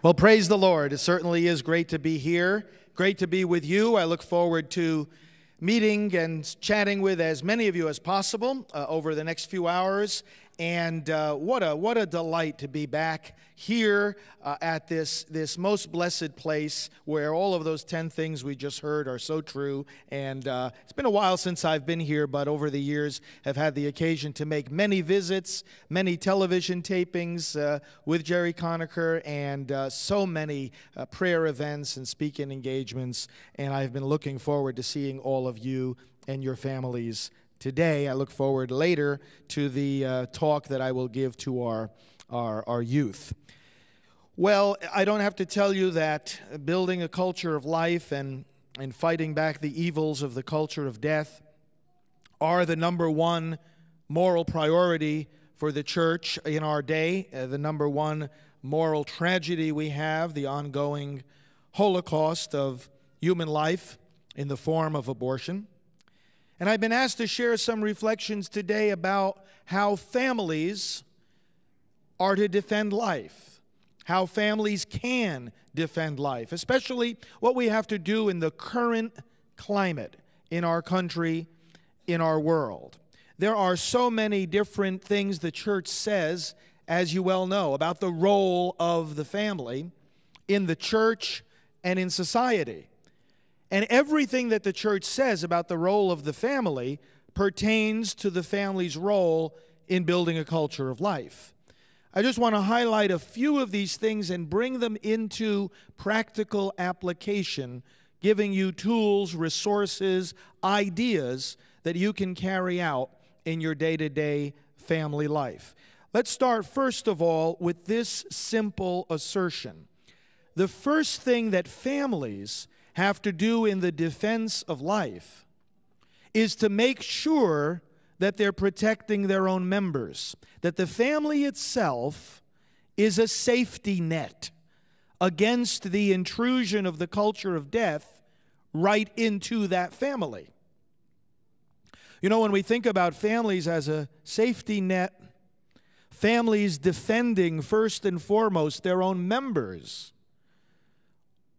Well, praise the Lord. It certainly is great to be here. Great to be with you. I look forward to meeting and chatting with as many of you as possible over the next few hours. And what a delight to be back here at this most blessed place where all of those 10 things we just heard are so true. And it's been a while since I've been here, but over the years have had the occasion to make many visits, many television tapings with Jerry Conacher, and so many prayer events and speaking engagements. And I've been looking forward to seeing all of you and your families today. I look forward later to the talk that I will give to our youth. Well, I don't have to tell you that building a culture of life and fighting back the evils of the culture of death are the number one moral priority for the church in our day, the number one moral tragedy we have, the ongoing holocaust of human life in the form of abortion. And I've been asked to share some reflections today about how families are to defend life, how families can defend life, especially what we have to do in the current climate in our country, in our world. There are so many different things the church says, as you well know, about the role of the family in the church and in society. And everything that the church says about the role of the family pertains to the family's role in building a culture of life. I just want to highlight a few of these things and bring them into practical application, giving you tools, resources, ideas that you can carry out in your day-to-day family life. Let's start, first of all, with this simple assertion. The first thing that families have to do in the defense of life is to make sure that they're protecting their own members, that the family itself is a safety net against the intrusion of the culture of death right into that family. You know, when we think about families as a safety net, families defending first and foremost their own members,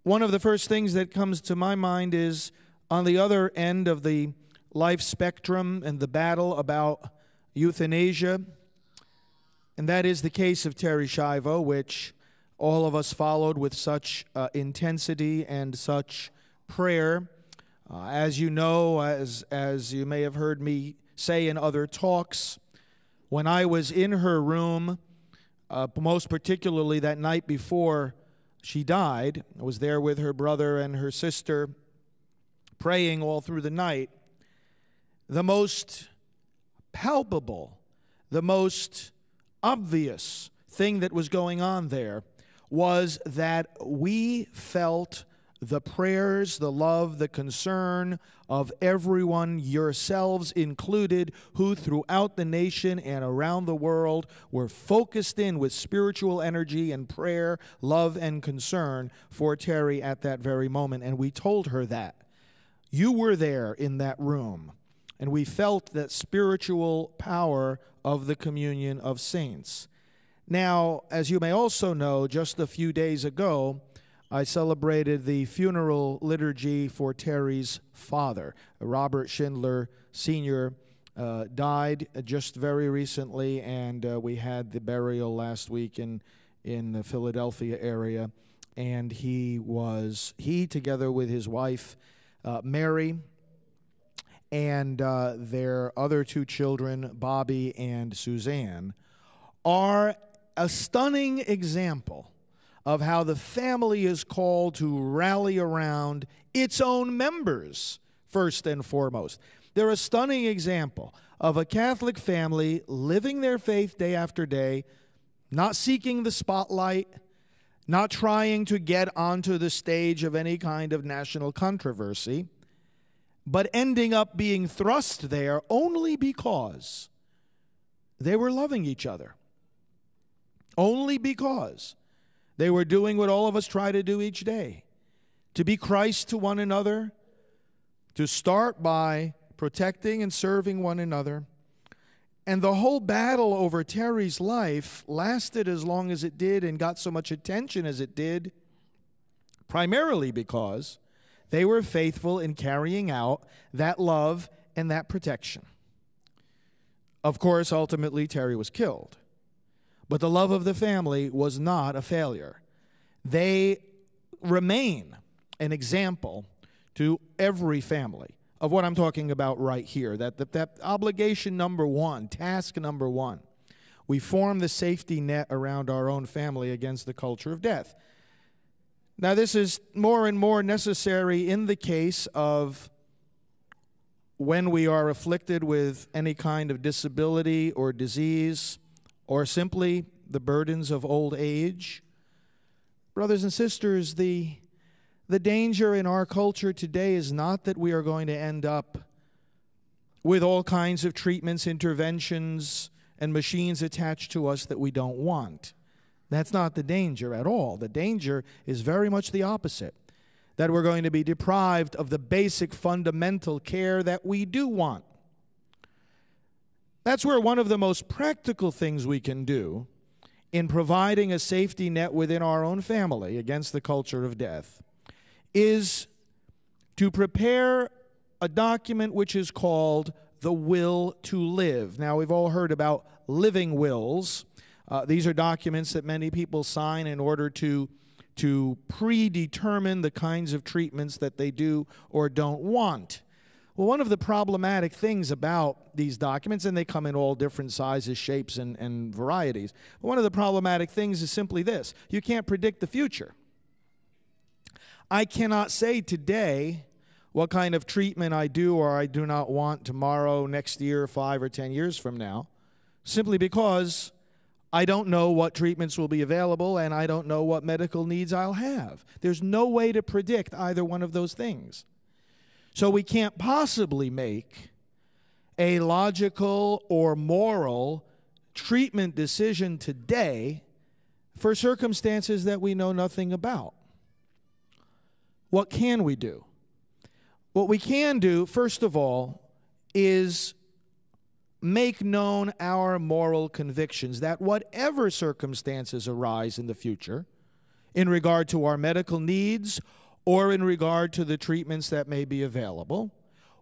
one of the first things that comes to my mind is on the other end of the life spectrum and the battle about euthanasia. And that is the case of Terri Schiavo, which all of us followed with such intensity and such prayer. As you know, as you may have heard me say in other talks, when I was in her room, most particularly that night before she died, I was there with her brother and her sister, praying all through the night. The most palpable, the most obvious thing that was going on there was that we felt the prayers, the love, the concern of everyone, yourselves included, who throughout the nation and around the world were focused in with spiritual energy and prayer, love, and concern for Terri at that very moment. And we told her that. You were there in that room. And we felt that spiritual power of the communion of saints. Now, as you may also know, just a few days ago, I celebrated the funeral liturgy for Terri's father. Robert Schindler Sr. Died just very recently, and we had the burial last week in the Philadelphia area. And he together with his wife, Mary, and their other two children, Bobby and Suzanne, are a stunning example of how the family is called to rally around its own members, first and foremost. They're a stunning example of a Catholic family living their faith day after day, not seeking the spotlight, not trying to get onto the stage of any kind of national controversy, but ending up being thrust there only because they were loving each other. Only because they were doing what all of us try to do each day, to be Christ to one another, to start by protecting and serving one another, And the whole battle over Terry's life lasted as long as it did and got so much attention as it did, primarily because they were faithful in carrying out that love and that protection. Of course, ultimately, Terry was killed. But the love of the family was not a failure. They remain an example to every family of what I'm talking about right here, that obligation number one, task number one. We form the safety net around our own family against the culture of death. Now, this is more and more necessary in the case of when we are afflicted with any kind of disability or disease or simply the burdens of old age. Brothers and sisters, the danger in our culture today is not that we are going to end up with all kinds of treatments, interventions, and machines attached to us that we don't want. That's not the danger at all. The danger is very much the opposite, that we're going to be deprived of the basic fundamental care that we do want. That's where one of the most practical things we can do in providing a safety net within our own family against the culture of death is to prepare a document which is called the will to live. Now, we've all heard about living wills. These are documents that many people sign in order to predetermine the kinds of treatments that they do or don't want. Well, one of the problematic things about these documents, and they come in all different sizes, shapes, and varieties, but one of the problematic things is simply this: you can't predict the future. I cannot say today what kind of treatment I do or I do not want tomorrow, next year, 5 or 10 years from now, simply because I don't know what treatments will be available and I don't know what medical needs I'll have. There's no way to predict either one of those things. So we can't possibly make a logical or moral treatment decision today for circumstances that we know nothing about. What can we do? What we can do, first of all, is make known our moral convictions that whatever circumstances arise in the future, in regard to our medical needs or in regard to the treatments that may be available,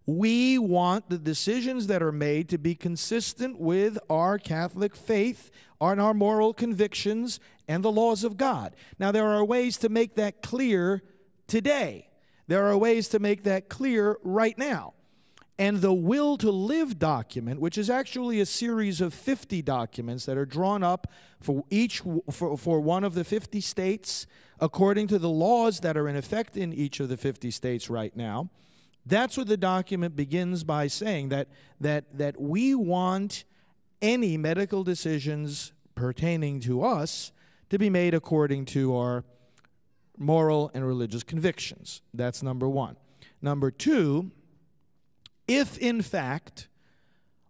we want the decisions that are made to be consistent with our Catholic faith, and our moral convictions, and the laws of God. Now, there are ways to make that clear today. There are ways to make that clear right now. And the Will to Live document, which is actually a series of 50 documents that are drawn up for one of the 50 states according to the laws that are in effect in each of the 50 states right now, that's what the document begins by saying, that we want any medical decisions pertaining to us to be made according to our moral and religious convictions. That's number one. Number two, if in fact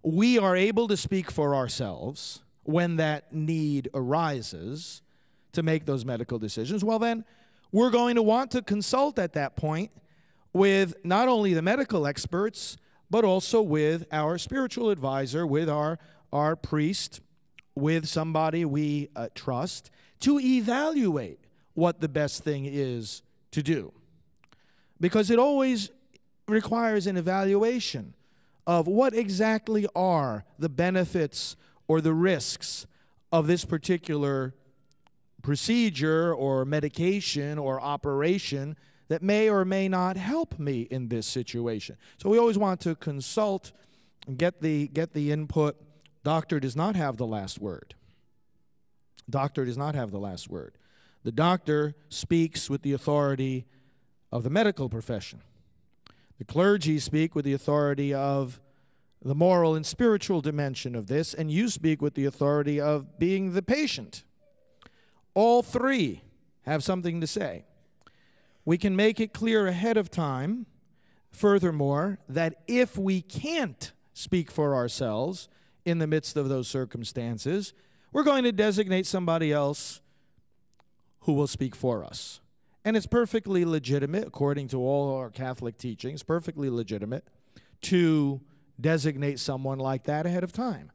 we are able to speak for ourselves when that need arises to make those medical decisions, well then we're going to want to consult at that point with not only the medical experts, but also with our spiritual advisor, with our priest, with somebody we trust, to evaluate what the best thing is to do. Because it always requires an evaluation of what exactly are the benefits or the risks of this particular procedure or medication or operation that may or may not help me in this situation. So we always want to consult and get the input. Doctor does not have the last word. Doctor does not have the last word. The doctor speaks with the authority of the medical profession. The clergy speak with the authority of the moral and spiritual dimension of this, and you speak with the authority of being the patient. All three have something to say. We can make it clear ahead of time, furthermore, that if we can't speak for ourselves in the midst of those circumstances, we're going to designate somebody else who will speak for us. And it's perfectly legitimate, according to all our Catholic teachings, perfectly legitimate to designate someone like that ahead of time.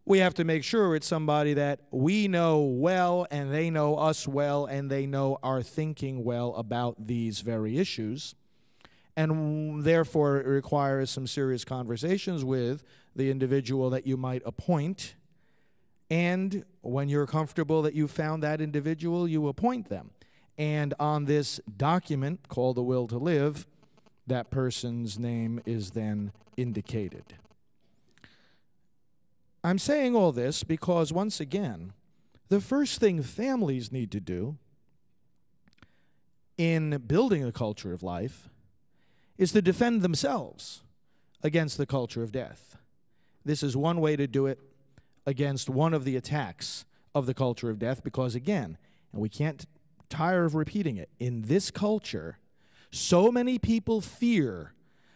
We have to make sure it's somebody that we know well, and they know us well, and they know our thinking well about these very issues. And therefore, it requires some serious conversations with the individual that you might appoint. And when you're comfortable that you found that individual, you appoint them. And on this document called the Will to Live, that person's name is then indicated. I'm saying all this because, once again, the first thing families need to do in building a culture of life is to defend themselves against the culture of death. This is one way to do it against one of the attacks of the culture of death, because, again, and we can't tire of repeating it, in this culture, so many people fear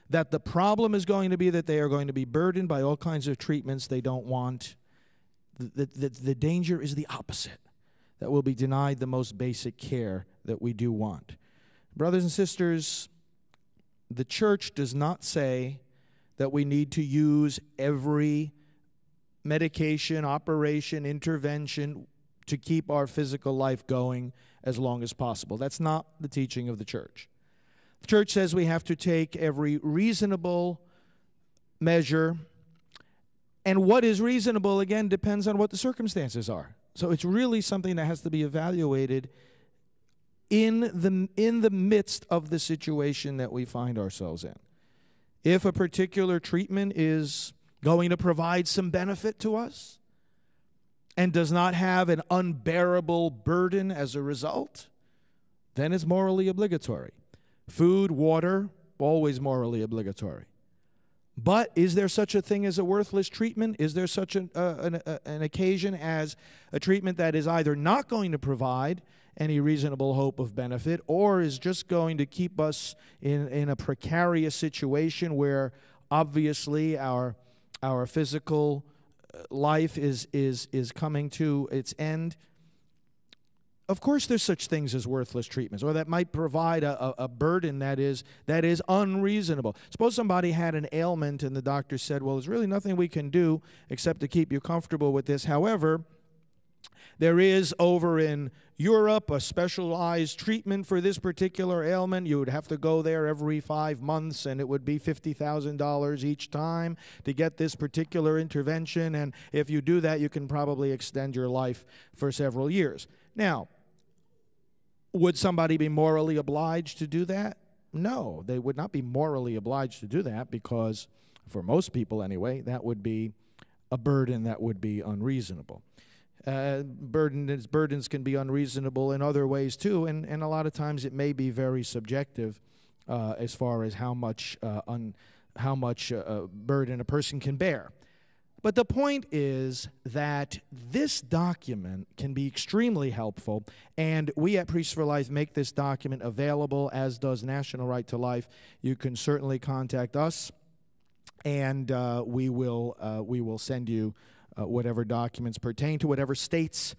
that the problem is going to be that they are going to be burdened by all kinds of treatments they don't want. The danger is the opposite, that we'll be denied the most basic care that we do want. Brothers and sisters, the church does not say that we need to use every medication, operation, intervention to keep our physical life going as long as possible. That's not the teaching of the church. The church says we have to take every reasonable measure, and what is reasonable, again, depends on what the circumstances are. So it's really something that has to be evaluated in the midst of the situation that we find ourselves in. If a particular treatment is going to provide some benefit to us and does not have an unbearable burden as a result, then it's morally obligatory. Food, water, always morally obligatory. But is there such a thing as a worthless treatment? Is there such an occasion as a treatment that is either not going to provide any reasonable hope of benefit, or is just going to keep us in a precarious situation where obviously our physical life is coming to its end? Of course there's such things as worthless treatments, or that might provide a burden that is unreasonable. Suppose somebody had an ailment and the doctor said, well, there's really nothing we can do except to keep you comfortable with this. However, there is over in Europe a specialized treatment for this particular ailment. You would have to go there every 5 months, and it would be $50,000 each time to get this particular intervention. And if you do that, you can probably extend your life for several years. Now, would somebody be morally obliged to do that? No, they would not be morally obliged to do that, because for most people anyway, that would be a burden that would be unreasonable. Burdens can be unreasonable in other ways too, and a lot of times it may be very subjective as far as how much burden a person can bear. But the point is that this document can be extremely helpful, and we at Priests for Life make this document available, as does National Right to Life. You can certainly contact us, and we will send you whatever documents pertain to whatever states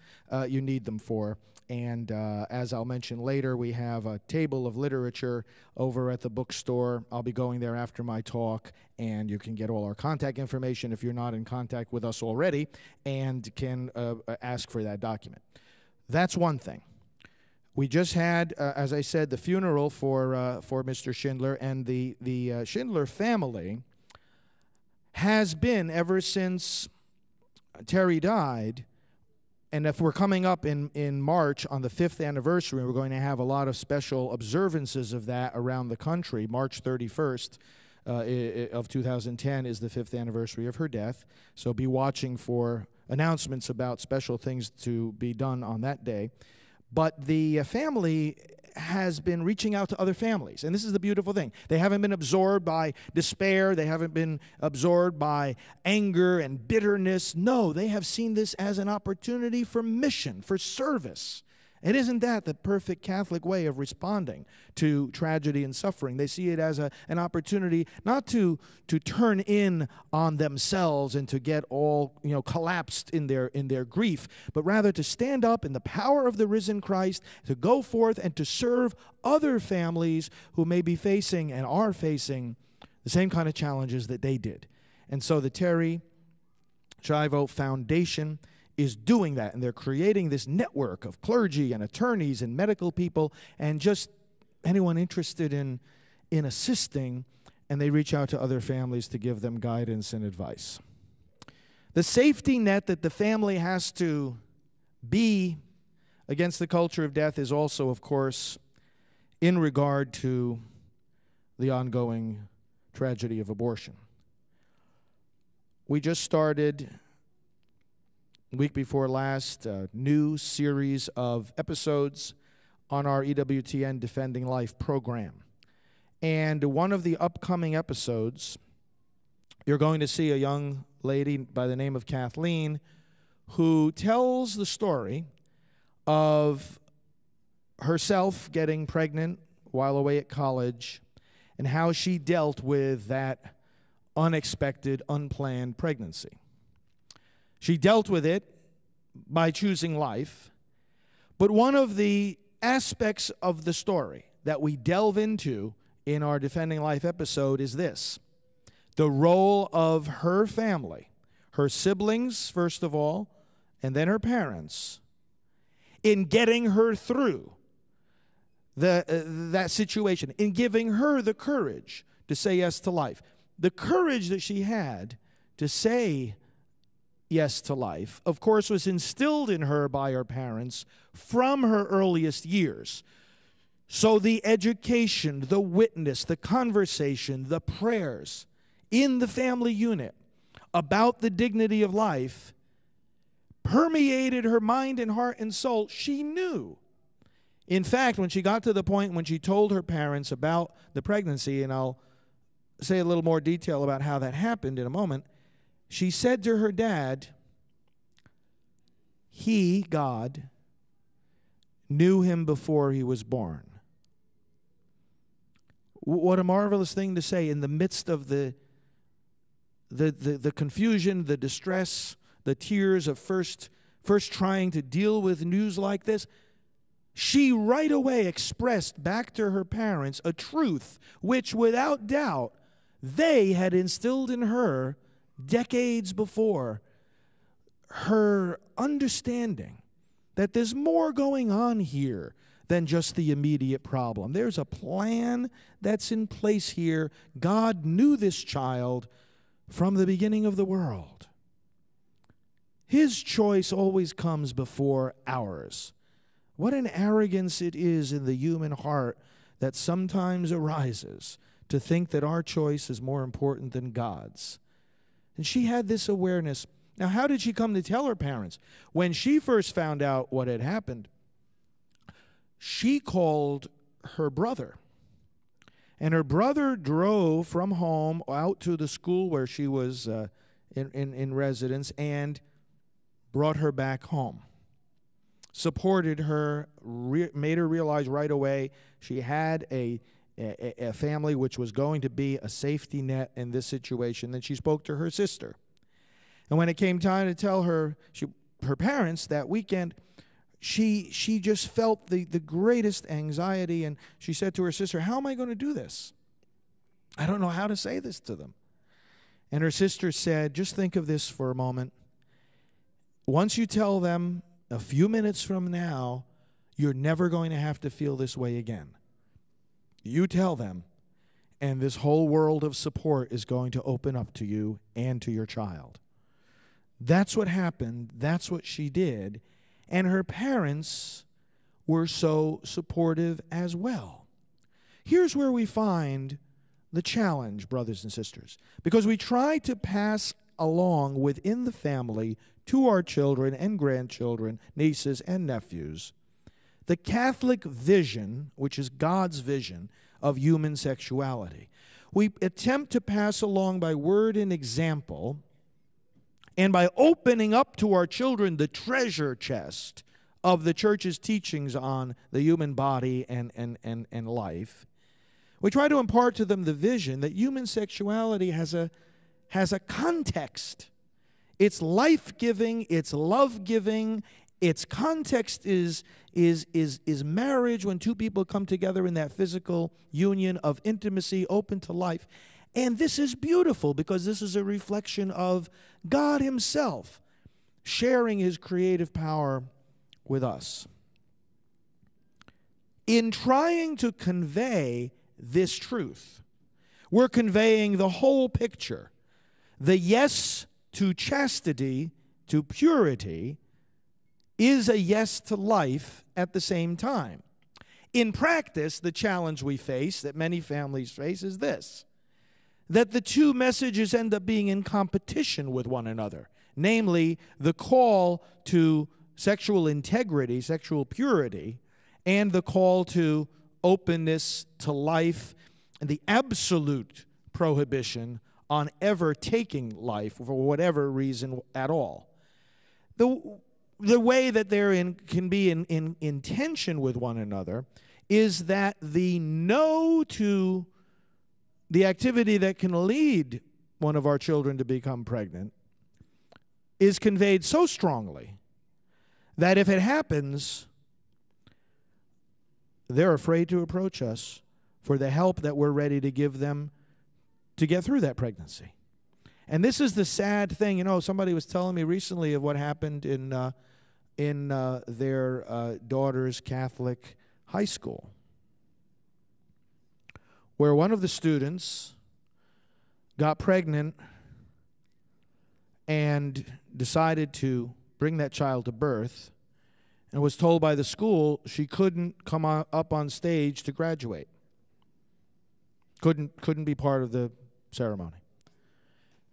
you need them for. And as I'll mention later, we have a table of literature over at the bookstore. I'll be going there after my talk, and you can get all our contact information if you're not in contact with us already, and can ask for that document. That's one thing. We just had, as I said, the funeral for Mr. Schindler, and the Schindler family has been, ever since Terry died. And if we're coming up in March on the 5th anniversary, we're going to have a lot of special observances of that around the country. March 31st of 2010 is the 5th anniversary of her death. So be watching for announcements about special things to be done on that day. But the family has been reaching out to other families. And this is the beautiful thing. They haven't been absorbed by despair. They haven't been absorbed by anger and bitterness. No, they have seen this as an opportunity for mission, for service. And isn't that the perfect Catholic way of responding to tragedy and suffering? They see it as an opportunity not to turn in on themselves and to get all collapsed in their grief, but rather to stand up in the power of the risen Christ, to go forth and to serve other families who may be facing and are facing the same kind of challenges that they did. And so the Terry Chivo Foundation is doing that, and they're creating this network of clergy and attorneys and medical people and just anyone interested in assisting, and they reach out to other families to give them guidance and advice. The safety net that the family has to be against the culture of death is also, of course, in regard to the ongoing tragedy of abortion. We just started, week before last, a new series of episodes on our EWTN Defending Life program. And one of the upcoming episodes, you're going to see a young lady by the name of Kathleen who tells the story of herself getting pregnant while away at college and how she dealt with that unexpected, unplanned pregnancy. She dealt with it by choosing life, but one of the aspects of the story that we delve into in our Defending Life episode is this: the role of her family, her siblings, first of all, and then her parents, in getting her through that situation, in giving her the courage to say yes to life. The courage that she had to say yes to life, of course, was instilled in her by her parents from her earliest years. So the education, the witness, the conversation, the prayers in the family unit about the dignity of life permeated her mind and heart and soul. She knew. In fact, when she got to the point when she told her parents about the pregnancy, and I'll say a little more detail about how that happened in a moment, she said to her dad, he, God, knew him before he was born. What a marvelous thing to say in the midst of the confusion, the distress, the tears of first trying to deal with news like this. She right away expressed back to her parents a truth which, without doubt, they had instilled in her decades before. Her understanding that there's more going on here than just the immediate problem. There's a plan that's in place here. God knew this child from the beginning of the world. His choice always comes before ours. What an arrogance it is in the human heart that sometimes arises to think that our choice is more important than God's. And she had this awareness. Now, how did she come to tell her parents? When she first found out what had happened, she called her brother. And her brother drove from home out to the school where she was in residence and brought her back home. Supported her, made her realize right away she had a family which was going to be a safety net in this situation. Then she spoke to her sister. And when it came time to tell her parents that weekend, she just felt the greatest anxiety, and she said to her sister, how am I going to do this? I don't know how to say this to them. And her sister said, just think of this for a moment. Once you tell them a few minutes from now, you're never going to have to feel this way again. You tell them, and this whole world of support is going to open up to you and to your child. That's what happened. That's what she did. And her parents were so supportive as well. Here's where we find the challenge, brothers and sisters, because we try to pass along within the family to our children and grandchildren, nieces and nephews, the Catholic vision, which is God's vision of human sexuality. We attempt to pass along by word and example, and by opening up to our children the treasure chest of the church's teachings on the human body and life, we try to impart to them the vision that human sexuality has a context. It's life-giving, it's love-giving, its context is marriage, when two people come together in that physical union of intimacy, open to life. And this is beautiful because this is a reflection of God himself sharing his creative power with us. In trying to convey this truth, we're conveying the whole picture. The yes to chastity, to purity, is a yes to life at the same time. In practice, the challenge we face, that many families face, is this: that the two messages end up being in competition with one another. Namely, the call to sexual integrity, sexual purity, and the call to openness to life, and the absolute prohibition on ever taking life for whatever reason at all. The way that they're can be in tension with one another is that the no to the activity that can lead one of our children to become pregnant is conveyed so strongly that if it happens, they're afraid to approach us for the help that we're ready to give them to get through that pregnancy. And this is the sad thing. You know, somebody was telling me recently of what happened in their daughter's Catholic high school, where one of the students got pregnant and decided to bring that child to birth, and was told by the school she couldn't come up on stage to graduate. Couldn't be part of the ceremony.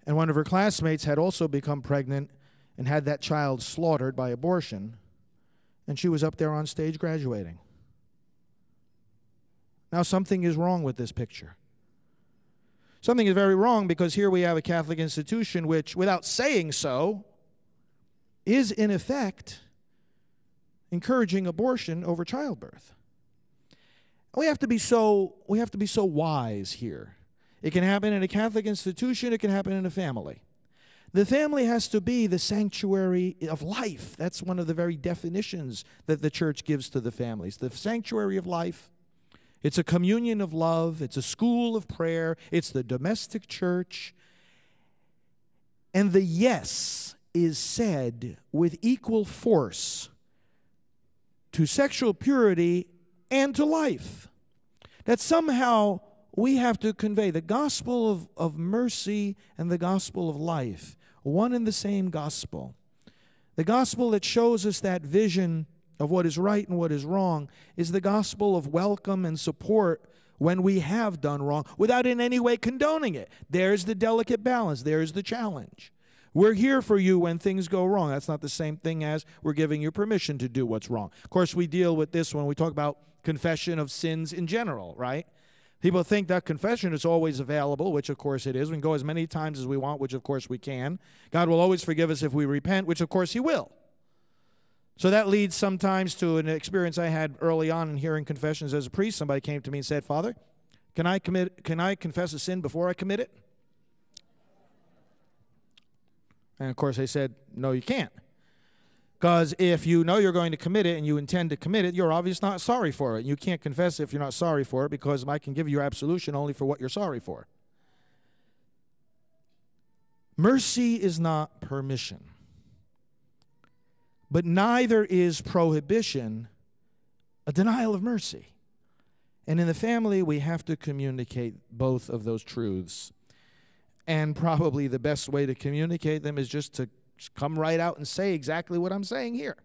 And one of her classmates had also become pregnant and had that child slaughtered by abortion, and she was up there on stage graduating. Now, something is wrong with this picture. Something is very wrong, because here we have a Catholic institution which, without saying so, is in effect encouraging abortion over childbirth. We have to be so wise here. It can happen in a Catholic institution, it can happen in a family. The family has to be the sanctuary of life. That's one of the very definitions that the church gives to the families. The sanctuary of life. It's a communion of love. It's a school of prayer. It's the domestic church. And the yes is said with equal force to sexual purity and to life. That somehow we have to convey the gospel of mercy and the gospel of life, one and the same gospel. The gospel that shows us that vision of what is right and what is wrong is the gospel of welcome and support when we have done wrong, without in any way condoning it. There's the delicate balance. There's the challenge. We're here for you when things go wrong. That's not the same thing as we're giving you permission to do what's wrong. Of course, we deal with this when we talk about confession of sins in general, right? People think that confession is always available, which of course it is. We can go as many times as we want, which of course we can. God will always forgive us if we repent, which of course he will. So that leads sometimes to an experience I had early on in hearing confessions as a priest. Somebody came to me and said, "Father, can I confess a sin before I commit it?" And of course I said, "No, you can't. Because if you know you're going to commit it and you intend to commit it, you're obviously not sorry for it. You can't confess if you're not sorry for it, because I can give you absolution only for what you're sorry for." Mercy is not permission. But neither is prohibition a denial of mercy. And in the family, we have to communicate both of those truths. And probably the best way to communicate them is just to come right out and say exactly what I'm saying here.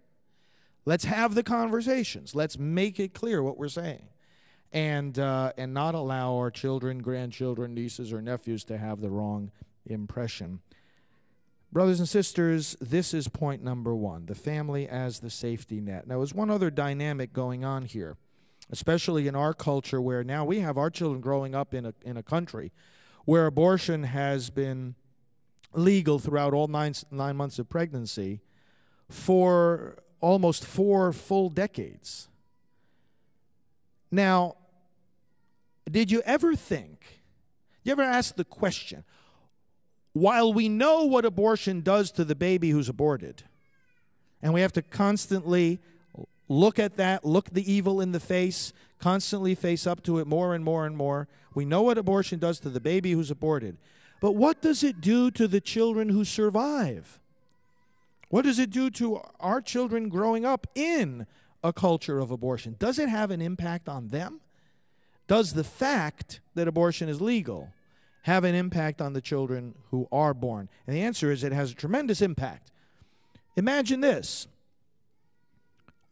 Let's have the conversations. Let's make it clear what we're saying. And not allow our children, grandchildren, nieces, or nephews to have the wrong impression. Brothers and sisters, this is point number one, the family as the safety net. Now, there's one other dynamic going on here, especially in our culture, where now we have our children growing up in a country where abortion has been legal throughout all nine months of pregnancy for almost 4 full decades. Now, did you ever ask the question, while we know what abortion does to the baby who's aborted, and we have to constantly look at that, look the evil in the face, constantly face up to it more and more and more, we know what abortion does to the baby who's aborted. But what does it do to the children who survive? What does it do to our children growing up in a culture of abortion? Does it have an impact on them? Does the fact that abortion is legal have an impact on the children who are born? And the answer is it has a tremendous impact. Imagine this.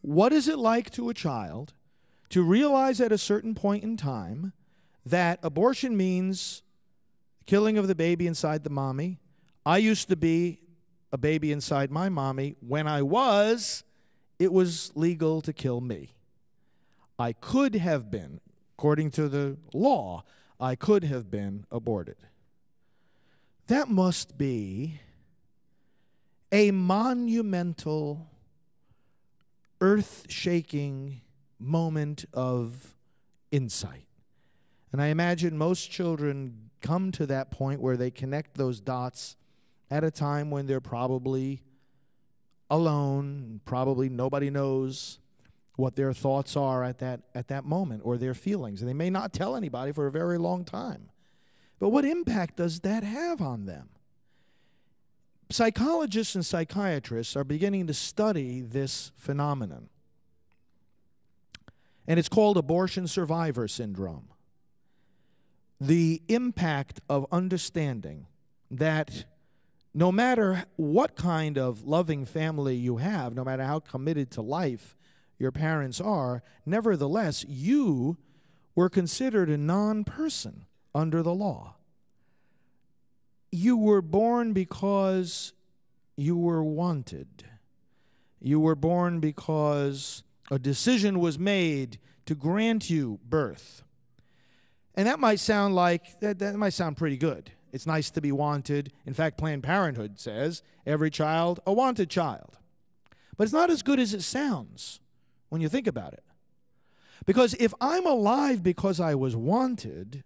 What is it like to a child to realize at a certain point in time that abortion means killing of the baby inside the mommy? I used to be a baby inside my mommy. When it was legal to kill me. I could have been, according to the law, I could have been aborted. That must be a monumental, earth-shaking moment of insight. And I imagine most children come to that point where they connect those dots at a time when they're probably alone, probably nobody knows what their thoughts are at that moment, or their feelings. And they may not tell anybody for a very long time. But what impact does that have on them? Psychologists and psychiatrists are beginning to study this phenomenon. And it's called abortion survivor syndrome. The impact of understanding that no matter what kind of loving family you have, no matter how committed to life your parents are, nevertheless, you were considered a non-person under the law. You were born because you were wanted. You were born because a decision was made to grant you birth. And that might sound pretty good. It's nice to be wanted. In fact, Planned Parenthood says every child a wanted child. But it's not as good as it sounds when you think about it. Because if I'm alive because I was wanted,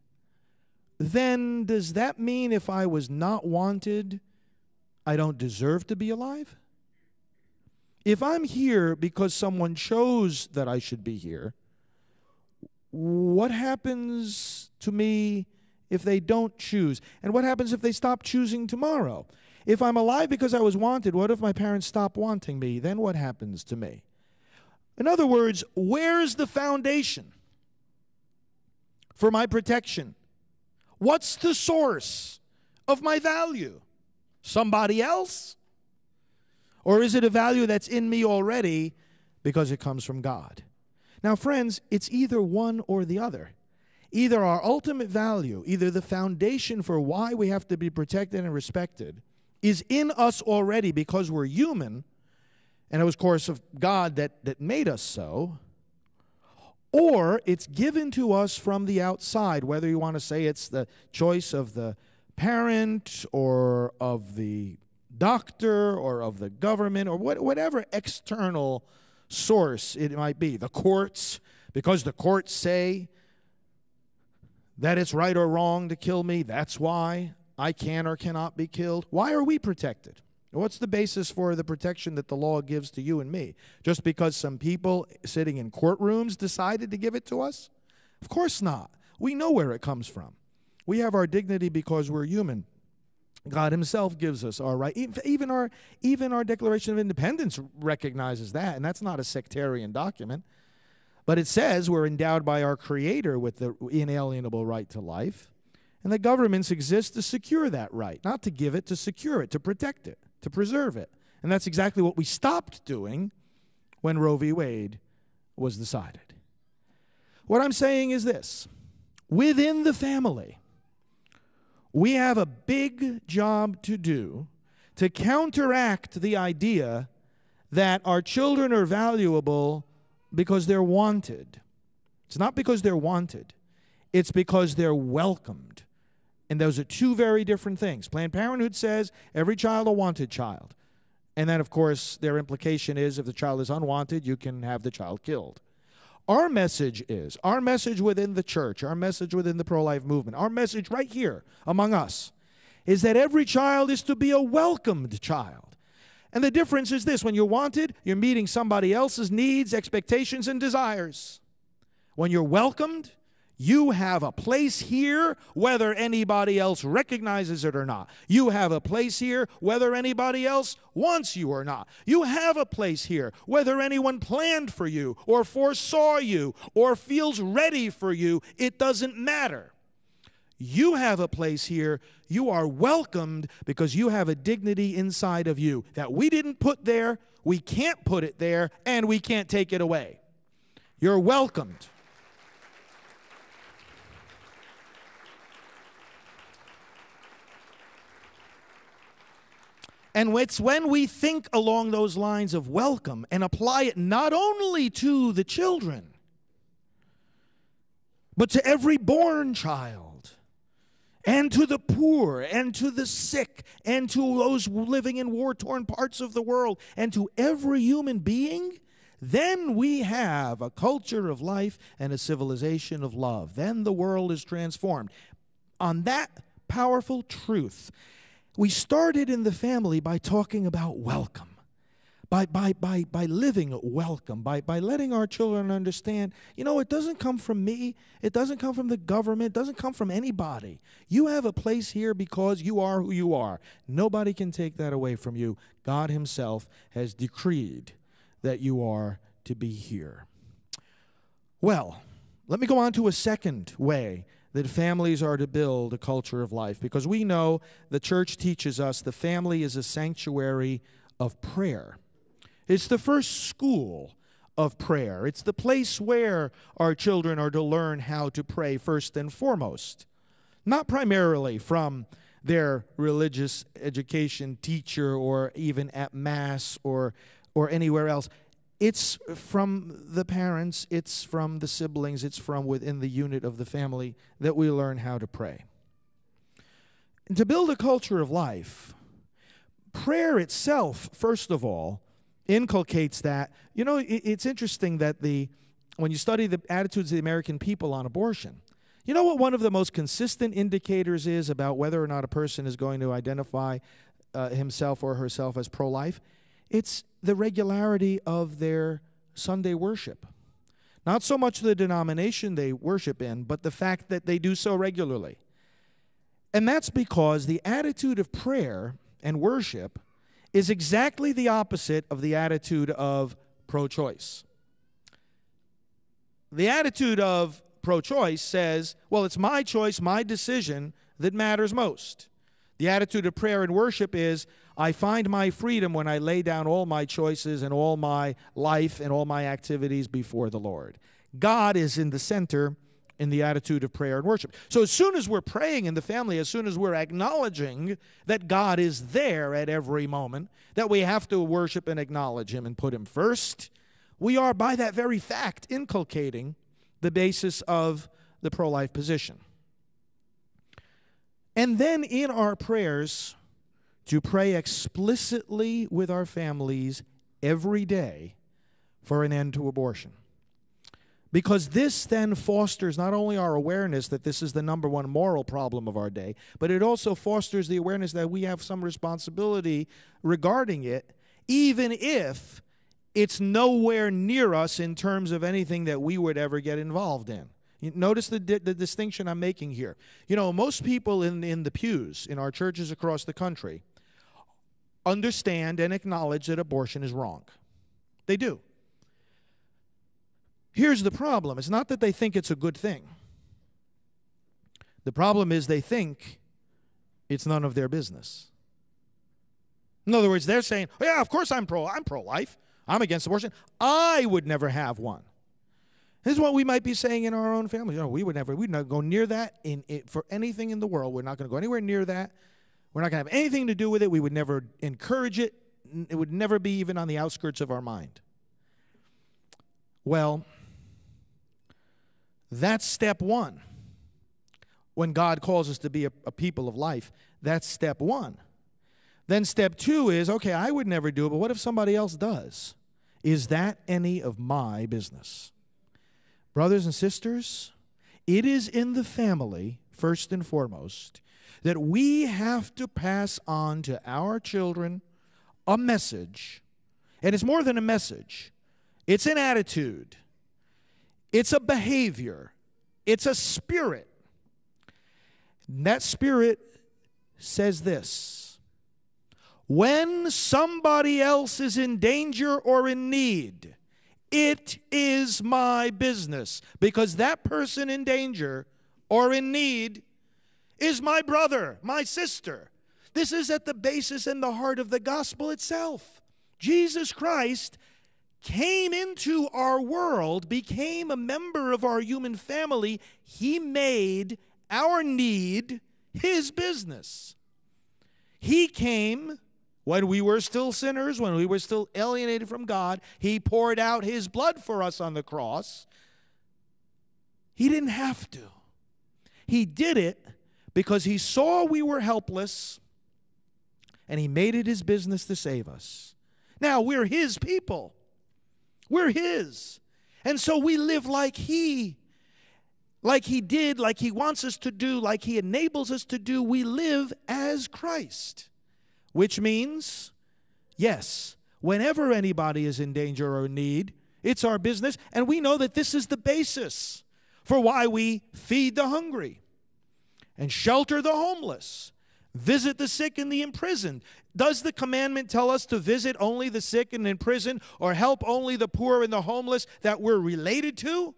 then does that mean if I was not wanted, I don't deserve to be alive? If I'm here because someone chose that I should be here, what happens to me if they don't choose? And what happens if they stop choosing tomorrow? If I'm alive because I was wanted, what if my parents stop wanting me? Then what happens to me? In other words, where's the foundation for my protection? What's the source of my value? Somebody else? Or is it a value that's in me already because it comes from God? Now, friends, it's either one or the other. Either our ultimate value, either the foundation for why we have to be protected and respected, is in us already because we're human, and it was, of course, of God that made us so, or it's given to us from the outside, whether you want to say it's the choice of the parent or of the doctor or of the government or whatever external source it might be. The courts, because the courts say that it's right or wrong to kill me, that's why I can or cannot be killed. Why are we protected? What's the basis for the protection that the law gives to you and me? Just because some people sitting in courtrooms decided to give it to us? Of course not. We know where it comes from. We have our dignity because we're human. God himself gives us our right. Even our Declaration of Independence recognizes that, and that's not a sectarian document. But it says we're endowed by our Creator with the inalienable right to life, and the governments exist to secure that right, not to give it, to secure it, to protect it, to preserve it. And that's exactly what we stopped doing when Roe v. Wade was decided. What I'm saying is this. Within the family, we have a big job to do to counteract the idea that our children are valuable because they're wanted. It's not because they're wanted. It's because they're welcomed. And those are two very different things. Planned Parenthood says every child a wanted child. And then, of course, their implication is if the child is unwanted, you can have the child killed. Our message within the church, our message within the pro-life movement, our message right here among us is that every child is to be a welcomed child. And the difference is this: when you're wanted, you're meeting somebody else's needs, expectations, and desires. When you're welcomed, You have a place here whether anybody else recognizes it or not. You have a place here whether anybody else wants you or not. You have a place here whether anyone planned for you or foresaw you or feels ready for you. It doesn't matter. You have a place here. You are welcomed because you have a dignity inside of you that we didn't put there, we can't put it there, and we can't take it away. You're welcomed. And it's when we think along those lines of welcome and apply it not only to the children, but to every born child, and to the poor, and to the sick, and to those living in war-torn parts of the world, and to every human being, then we have a culture of life and a civilization of love. Then the world is transformed. On that powerful truth, we started in the family by talking about welcome, by living welcome, by letting our children understand, it doesn't come from me, it doesn't come from the government, it doesn't come from anybody. You have a place here because you are who you are. Nobody can take that away from you. God himself has decreed that you are to be here. Well, let me go on to a second way that families are to build a culture of life, because we know the church teaches us the family is a sanctuary of prayer. It's the first school of prayer. It's the place where our children are to learn how to pray first and foremost, not primarily from their religious education teacher or even at Mass or anywhere else. It's from the parents, it's from the siblings, it's from within the unit of the family that we learn how to pray. And to build a culture of life, prayer itself, first of all, inculcates that. It's interesting that when you study the attitudes of the American people on abortion, you know what one of the most consistent indicators is about whether or not a person is going to identify himself or herself as pro-life? It's the regularity of their Sunday worship. Not so much the denomination they worship in, but the fact that they do so regularly. And that's because the attitude of prayer and worship is exactly the opposite of the attitude of pro-choice. The attitude of pro-choice says, well, it's my choice, my decision that matters most. The attitude of prayer and worship is, I find my freedom when I lay down all my choices and all my life and all my activities before the Lord. God is in the center in the attitude of prayer and worship. So as soon as we're praying in the family, as soon as we're acknowledging that God is there at every moment, that we have to worship and acknowledge him and put him first, we are by that very fact inculcating the basis of the pro-life position. And then in our prayers, to pray explicitly with our families every day for an end to abortion. Because this then fosters not only our awareness that this is the number one moral problem of our day, but it also fosters the awareness that we have some responsibility regarding it, even if it's nowhere near us in terms of anything that we would ever get involved in. You notice the distinction I'm making here. Most people in the pews in our churches across the country understand and acknowledge that abortion is wrong. They do. Here's the problem. It's not that they think it's a good thing. The problem is they think it's none of their business. In other words, they're saying, oh, yeah, of course I'm pro-life. I'm against abortion. I would never have one. This is what we might be saying in our own family. We'd not go near that for anything in the world. We're not going to go anywhere near that. We're not going to have anything to do with it. We would never encourage it. It would never be even on the outskirts of our mind. Well, that's step one. When God calls us to be a people of life, that's step one. Then step two is, okay, I would never do it, but what if somebody else does? Is that any of my business? Brothers and sisters, it is in the family, first and foremost, that we have to pass on to our children a message. And it's more than a message. It's an attitude. It's a behavior It's a spirit. And that spirit says this: when somebody else is in danger or in need, it is my business, because that person in danger or in need is my brother, my sister. This is at the basis and the heart of the gospel itself. Jesus Christ came into our world, became a member of our human family. He made our need his business. He came when we were still sinners, when we were still alienated from God. He poured out his blood for us on the cross. He didn't have to. He did it because he saw we were helpless, and he made it his business to save us. Now, we're his people. We're his. And so we live like he did, like he wants us to do, like he enables us to do. We live as Christ, which means, yes, whenever anybody is in danger or need, it's our business. And we know that this is the basis for why we feed the hungry and shelter the homeless, visit the sick and the imprisoned. Does the commandment tell us to visit only the sick and imprisoned, or help only the poor and the homeless that we're related to?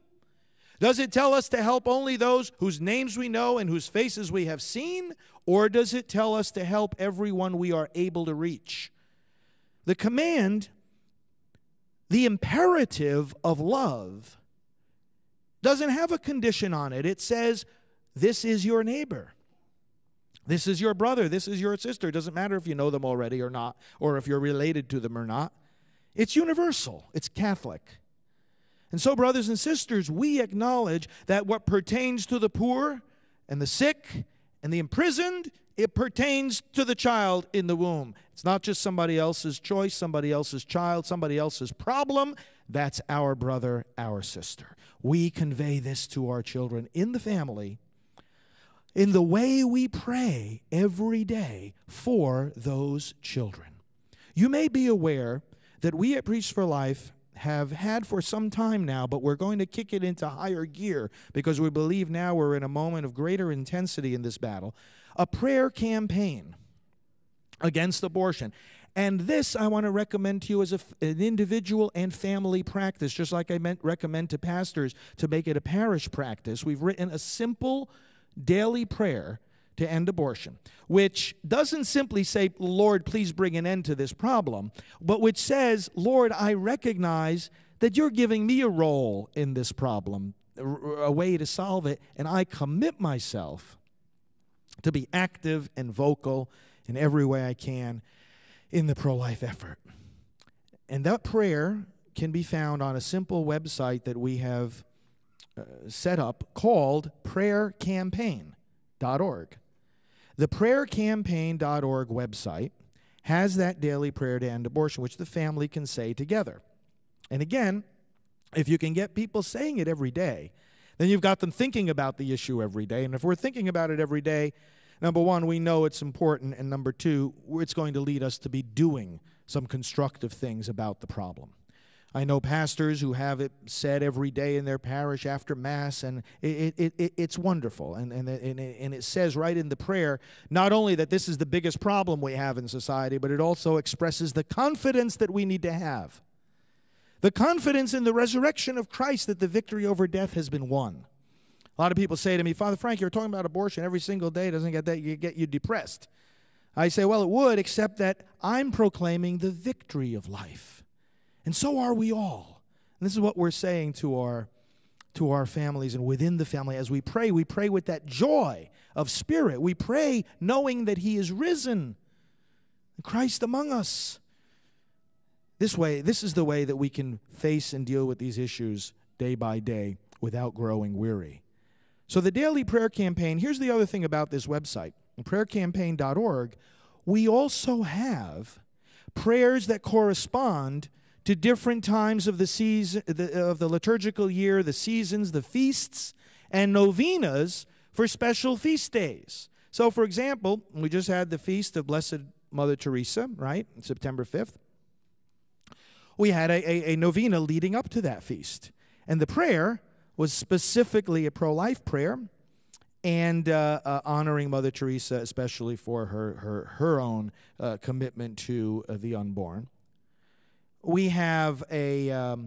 Does it tell us to help only those whose names we know and whose faces we have seen? Or does it tell us to help everyone we are able to reach? The command, the imperative of love, doesn't have a condition on it. It says, this is your neighbor. This is your brother. This is your sister. It doesn't matter if you know them already or not, or if you're related to them or not. It's universal. It's Catholic. And so, brothers and sisters, we acknowledge that what pertains to the poor and the sick and the imprisoned, it pertains to the child in the womb. It's not just somebody else's choice, somebody else's child, somebody else's problem. That's our brother, our sister. We convey this to our children in the family in the way we pray every day for those children. You may be aware that we at Priests for Life have had for some time now, but we're going to kick it into higher gear because we believe now we're in a moment of greater intensity in this battle, a prayer campaign against abortion. And this I want to recommend to you as an individual and family practice, just like I recommend to pastors to make it a parish practice. We've written a simple daily prayer to end abortion, which doesn't simply say, Lord, please bring an end to this problem, but which says, Lord, I recognize that you're giving me a role in this problem, a way to solve it, and I commit myself to be active and vocal in every way I can in the pro-life effort. And that prayer can be found on a simple website that we have set up called prayercampaign.org. The prayercampaign.org website has that daily prayer to end abortion, which the family can say together. And again, if you can get people saying it every day, then you've got them thinking about the issue every day. And if we're thinking about it every day, number one, we know it's important, and number two, it's going to lead us to be doing some constructive things about the problem. I know pastors who have it said every day in their parish after Mass, and it's wonderful. And it says right in the prayer, not only that this is the biggest problem we have in society, but it also expresses the confidence that we need to have. The confidence in the resurrection of Christ that the victory over death has been won. A lot of people say to me, Father Frank, you're talking about abortion every single day. Doesn't get you depressed? I say, well, it would, except that I'm proclaiming the victory of life. And so are we all. And this is what we're saying to our families and within the family. As we pray with that joy of spirit. We pray knowing that he is risen, Christ among us. This is the way that we can face and deal with these issues day by day without growing weary. So the daily prayer campaign, here's the other thing about this website, prayercampaign.org, we also have prayers that correspond to different times of the season, of the liturgical year, the seasons, the feasts, and novenas for special feast days. So, for example, we just had the feast of Blessed Mother Teresa, right, September 5th. We had a novena leading up to that feast. And the prayer was specifically a pro-life prayer and honoring Mother Teresa, especially for her own commitment to the unborn. We have a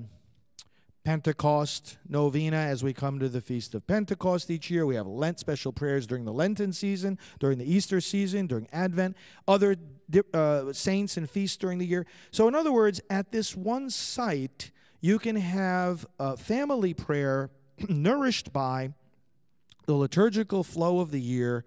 Pentecost novena as we come to the Feast of Pentecost each year. We have Lent special prayers during the Lenten season, during the Easter season, during Advent, other saints and feasts during the year. So in other words, at this one site, you can have a family prayer nourished by the liturgical flow of the year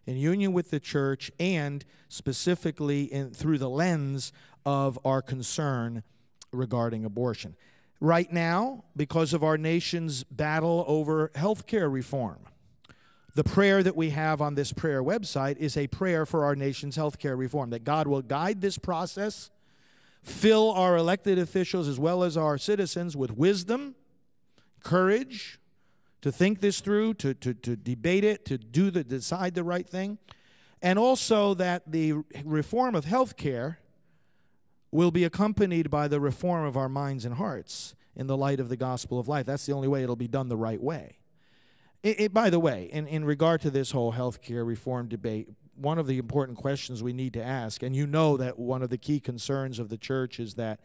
in union with the church and specifically through the lens of our concern regarding abortion. Right now, because of our nation's battle over health care reform, the prayer that we have on this prayer website is a prayer for our nation's health care reform, that God will guide this process, fill our elected officials as well as our citizens with wisdom, courage, to think this through, to debate it, to decide the right thing, and also that the reform of health care will be accompanied by the reform of our minds and hearts in the light of the gospel of life. That's the only way it'll be done the right way. By the way, in regard to this whole health care reform debate, one of the important questions we need to ask, and you know that one of the key concerns of the church is that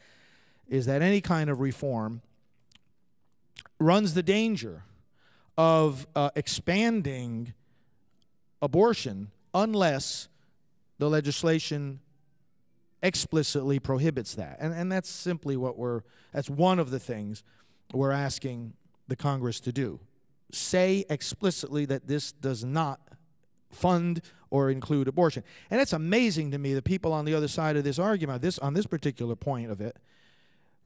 any kind of reform runs the danger of expanding abortion unless the legislation explicitly prohibits that. And that's simply that's one of the things we're asking the Congress to do. Say explicitly that this does not fund or include abortion. And it's amazing to me the people on the other side of this argument, on this particular point of it,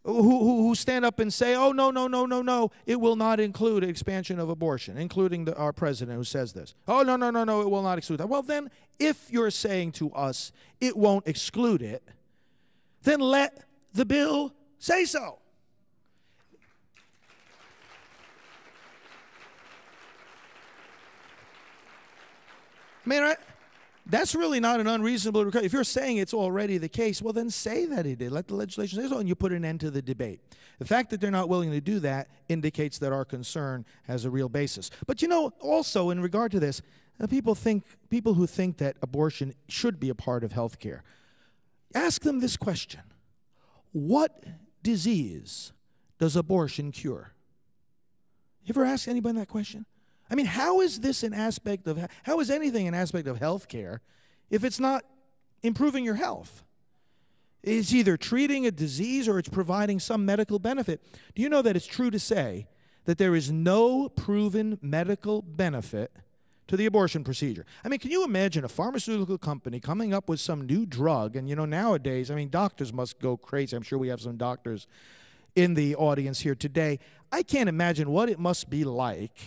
who stand up and say, oh, no, it will not include expansion of abortion, including our president who says this. Oh, no, it will not exclude that. Well, then, if you're saying to us it won't exclude it, then let the bill say so. I mean, that's really not an unreasonable request. If you're saying it's already the case, well, then say that it did. Let the legislation say so, and you put an end to the debate. The fact that they're not willing to do that indicates that our concern has a real basis. But also in regard to this, people who think that abortion should be a part of health care, ask them this question: what disease does abortion cure? You ever ask anybody that question? I mean, how is anything an aspect of health care if it's not improving your health? It's either treating a disease or it's providing some medical benefit. Do you know that it's true to say that there is no proven medical benefit to the abortion procedure? I mean, can you imagine a pharmaceutical company coming up with some new drug? And, nowadays, doctors must go crazy. I'm sure we have some doctors in the audience here today. I can't imagine what it must be like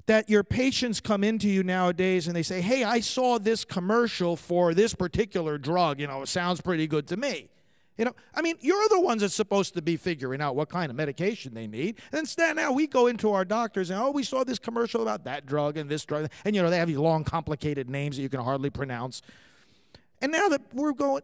that your patients come into you nowadays and they say, hey, I saw this commercial for this particular drug, it sounds pretty good to me. You're the ones that's supposed to be figuring out what kind of medication they need. And instead now we go into our doctors and, we saw this commercial about that drug and this drug. And, they have these long, complicated names that you can hardly pronounce. And now that we're going,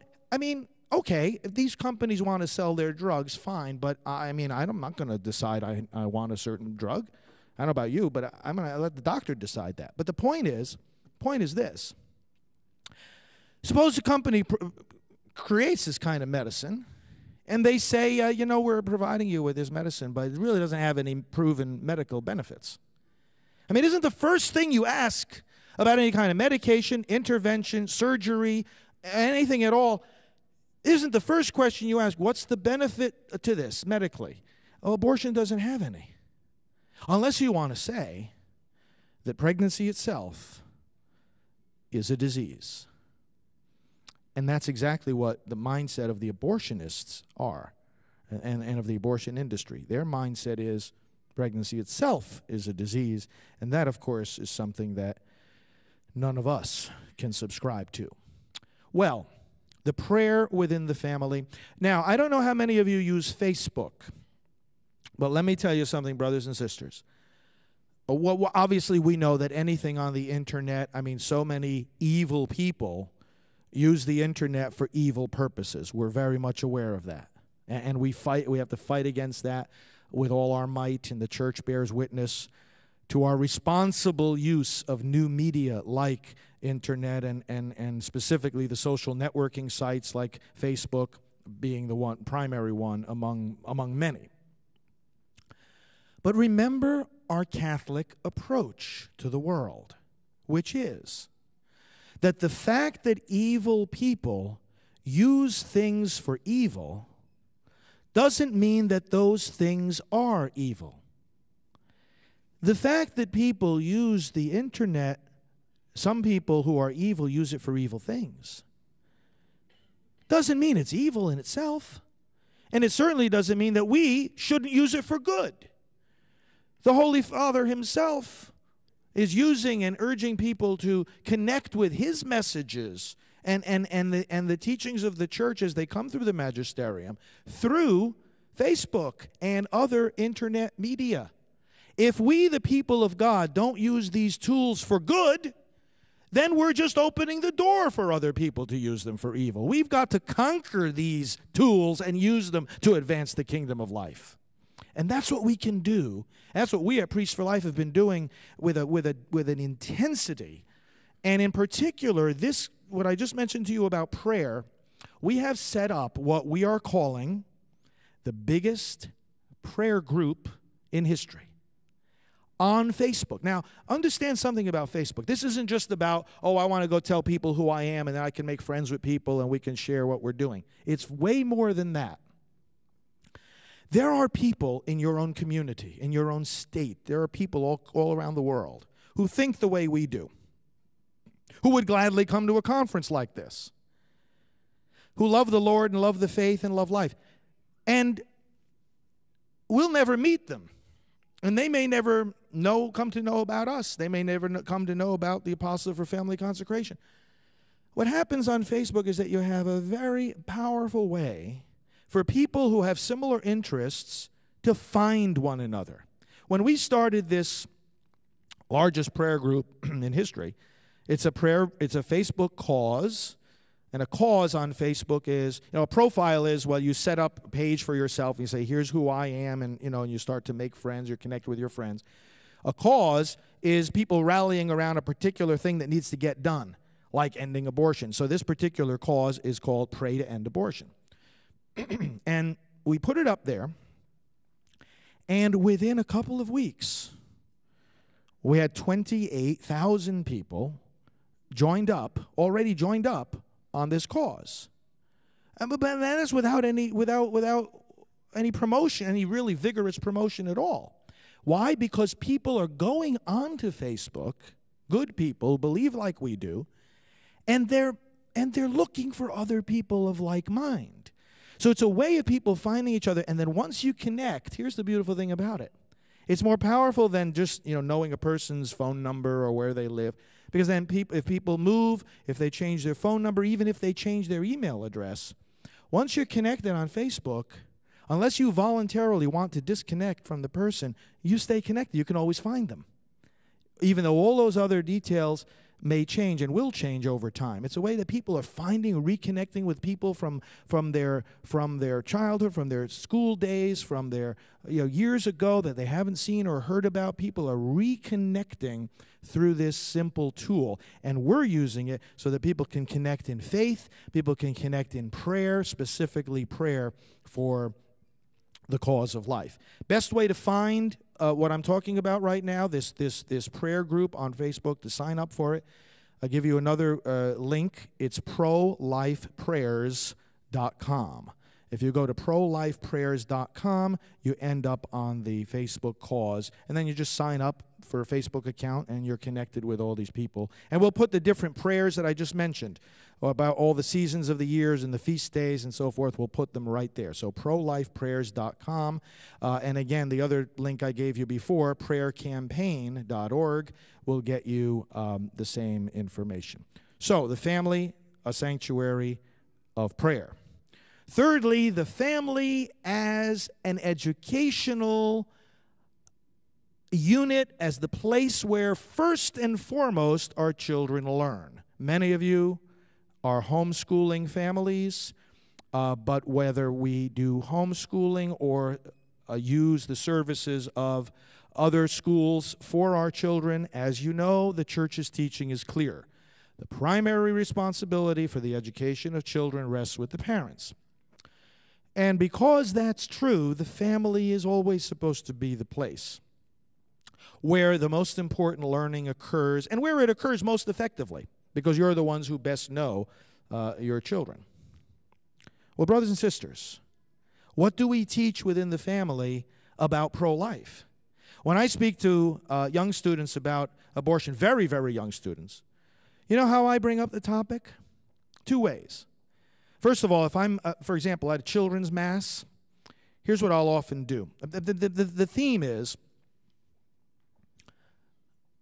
okay, if these companies want to sell their drugs, fine. But, I'm not going to decide I want a certain drug. I don't know about you, but I'm going to let the doctor decide that. But the point is this. Suppose a company creates this kind of medicine, and they say, we're providing you with this medicine, but it really doesn't have any proven medical benefits. Isn't the first thing you ask about any kind of medication, intervention, surgery, anything at all, isn't the first question you ask, what's the benefit to this medically? Oh, abortion doesn't have any. Unless you want to say that pregnancy itself is a disease. And that's exactly what the mindset of the abortionists are and of the abortion industry. Their mindset is pregnancy itself is a disease, and that, of course, is something that none of us can subscribe to. Well, the prayer within the family. Now, I don't know how many of you use Facebook. But let me tell you something, brothers and sisters. Well, obviously, we know that anything on the internet, so many evil people use the internet for evil purposes. We're very much aware of that. And we have to fight against that with all our might, and the church bears witness to our responsible use of new media like internet and specifically the social networking sites like Facebook being the primary one among many. But remember our Catholic approach to the world, which is that the fact that evil people use things for evil doesn't mean that those things are evil. The fact that people use the internet, some people who are evil use it for evil things, doesn't mean it's evil in itself. And it certainly doesn't mean that we shouldn't use it for good. The Holy Father himself is using and urging people to connect with his messages and the teachings of the church as they come through the magisterium through Facebook and other internet media. If we, the people of God, don't use these tools for good, then we're just opening the door for other people to use them for evil. We've got to conquer these tools and use them to advance the kingdom of life. And that's what we can do. That's what we at Priests for Life have been doing with an intensity. And in particular, this, what I just mentioned to you about prayer, we have set up what we are calling the biggest prayer group in history on Facebook. Now, understand something about Facebook. This isn't just about, oh, I want to go tell people who I am and then I can make friends with people and we can share what we're doing. It's way more than that. There are people in your own community, in your own state, there are people all around the world who think the way we do, who would gladly come to a conference like this, who love the Lord and love the faith and love life. And we'll never meet them. And they may never come to know about us. They may never come to know about the Apostle for Family Consecration. What happens on Facebook is that you have a very powerful way for people who have similar interests to find one another. When we started this largest prayer group in history, it's a Facebook cause, and a cause on Facebook is, a profile is, well, you set up a page for yourself, and you say, here's who I am, and you start to make friends, you connect with your friends. A cause is people rallying around a particular thing that needs to get done, like ending abortion. So this particular cause is called Pray to End Abortion. And we put it up there, and within a couple we had 28,000 people already joined up on this cause. But that is without any promotion, any really vigorous promotion at all. Why? Because people are going onto Facebook, good people, believe like we do, and they're looking for other people of like mind. So it's a way of people finding each other, and then once you connect, here's the beautiful thing about it. It's more powerful than just, knowing a person's phone number or where they live, because then if people move, if they change their phone number, even if they change their email address, once you're connected on Facebook, unless you voluntarily want to disconnect from the person, you stay connected. You can always find them, even though all those other details may change and will change over time. It's a way that people are finding, reconnecting with people from their childhood, from their school days, from their years ago that they haven't seen or heard about. People are reconnecting through this simple tool, and we're using it so that people can connect in faith, people can connect in prayer, specifically prayer for the cause of life. Best way to find what I'm talking about right now, this prayer group on Facebook, to sign up for it, I'll give you another link. It's prolifeprayers.com. If you go to prolifeprayers.com, you end up on the Facebook cause, and then you just sign up for a Facebook account, and you're connected with all these people. And we'll put the different prayers that I just mentioned about all the seasons of the years and the feast days and so forth. We'll put them right there. So prolifeprayers.com. And again, the other link I gave you before, prayercampaign.org, will get you the same information. So the family, a sanctuary of prayer. Thirdly, the family as an educational unit, as the place where first and foremost our children learn. Many of you are homeschooling families, but whether we do homeschooling or use the services of other schools for our children. As you know, the church's teaching is clear. The primary responsibility for the education of children rests with the parents. And because that's true, the family is always supposed to be the place where the most important learning occurs and where it occurs most effectively, because you're the ones who best know your children. Well, brothers and sisters, what do we teach within the family about pro-life? When I speak to young students about abortion, very, very young students, you know how I bring up the topic? Two ways. First of all, if I'm, for example, at a children's mass, here's what I'll often do. The theme is,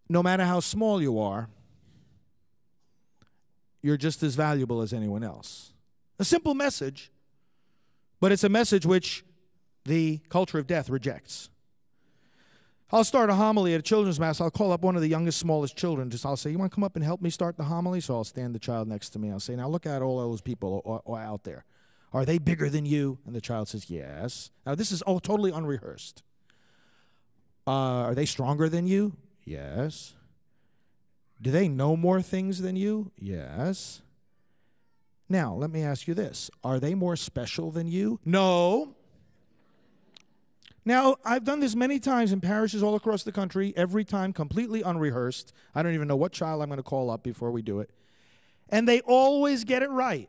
no matter how small you are, you're just as valuable as anyone else. A simple message, but it's a message which the culture of death rejects. I'll start a homily at a children's mass. I'll call up one of the youngest, smallest children. I'll say, you want to come up and help me start the homily? So I'll stand the child next to me. I'll say, now look at all those people out there. Are they bigger than you? And the child says, yes. Now this is totally unrehearsed. Are they stronger than you? Yes. Do they know more things than you? Yes. Now, let me ask you this. Are they more special than you? No. Now, I've done this many times in parishes all across the country, every time completely unrehearsed. I don't even know what child I'm going to call up before we do it. And they always get it right.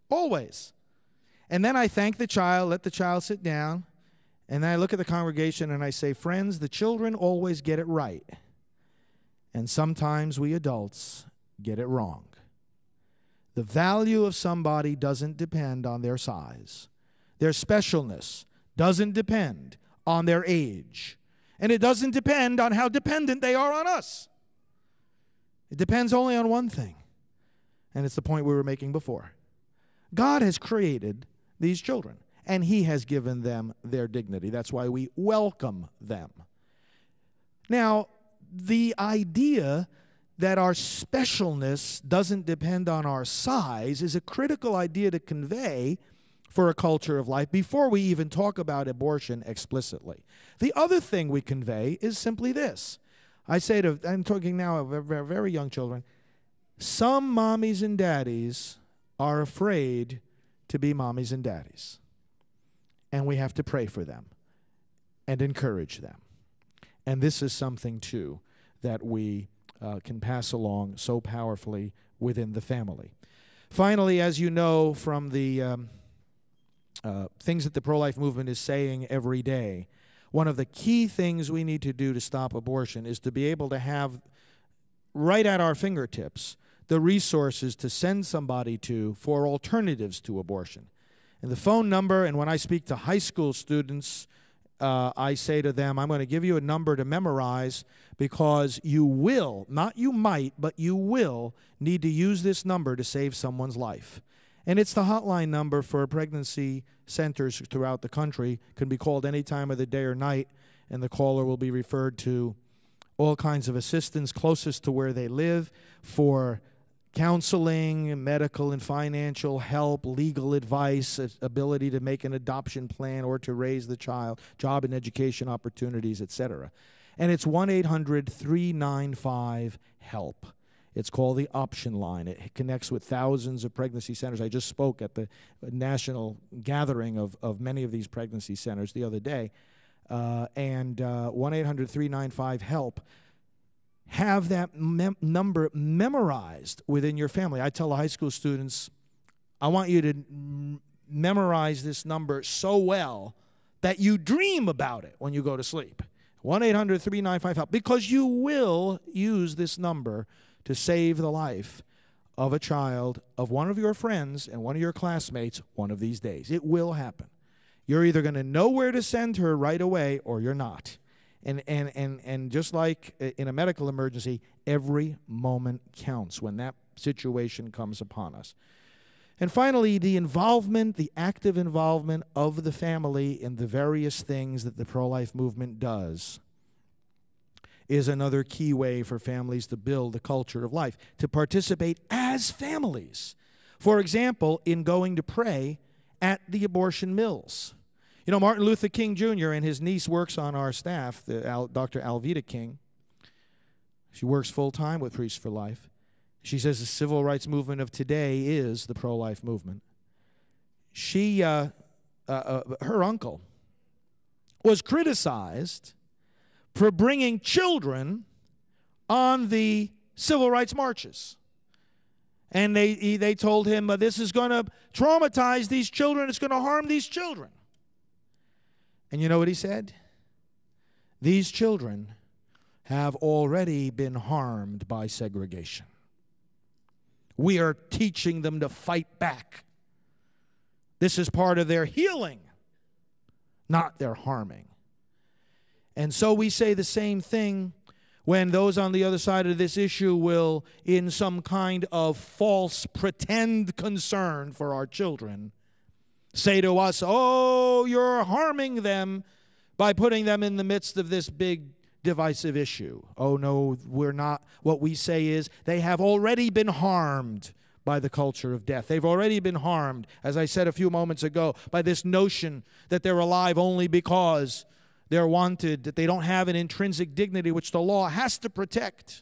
Always. And then I thank the child, let the child sit down, and then I look at the congregation and I say, friends, the children always get it right. And sometimes we adults get it wrong. The value of somebody doesn't depend on their size. Their specialness doesn't depend on their age. And it doesn't depend on how dependent they are on us. It depends only on one thing. And it's the point we were making before. God has created these children, and He has given them their dignity. That's why we welcome them. Now, the idea that our specialness doesn't depend on our size is a critical idea to convey for a culture of life before we even talk about abortion explicitly. The other thing we convey is simply this. I'm talking now of very, very young children. Some mommies and daddies are afraid to be mommies and daddies. And we have to pray for them and encourage them. And this is something, too, that we can pass along so powerfully within the family. Finally, as you know from the things that the pro-life movement is saying every day, one of the key things we need to do to stop abortion is to be able to have right at our fingertips the resources to send somebody to for alternatives to abortion. And the phone number, and when I speak to high school students, I say to them, I'm going to give you a number to memorize because you will, not you might, but you will need to use this number to save someone's life. And it's the hotline number for pregnancy centers throughout the country. It can be called any time of the day or night, and the caller will be referred to all kinds of assistance closest to where they live for counseling, medical and financial help, legal advice, ability to make an adoption plan or to raise the child, job and education opportunities, etc. And it's 1-800-395-HELP. It's called the option line. It connects with thousands of pregnancy centers. I just spoke at the national gathering of many of these pregnancy centers the other day. 1-800-395-HELP. Have that number memorized within your family. I tell the high school students, I want you to memorize this number so well that you dream about it when you go to sleep. 1-800-395-HELP. Because you will use this number to save the life of a child, of one of your friends and one of your classmates one of these days. It will happen. You're either going to know where to send her right away or you're not. And just like in a medical emergency, every moment counts when that situation comes upon us. And finally, the involvement, the active involvement of the family in the various things that the pro-life movement does is another key way for families to build a culture of life, to participate as families. For example, in going to pray at the abortion mills. You know, Martin Luther King Jr. and his niece works on our staff, Dr. Alveda King. She works full-time with Priests for Life. She says the civil rights movement of today is the pro-life movement. Her uncle was criticized for bringing children on the civil rights marches. And they told him, this is going to traumatize these children. It's going to harm these children. And you know what he said? These children have already been harmed by segregation. We are teaching them to fight back. This is part of their healing, not their harming. And so we say the same thing when those on the other side of this issue will, in some kind of false pretend concern for our children, say to us, oh, you're harming them by putting them in the midst of this big divisive issue. Oh, no, we're not. What we say is they have already been harmed by the culture of death. They've already been harmed, as I said a few moments ago, by this notion that they're alive only because they're wanted, that they don't have an intrinsic dignity which the law has to protect.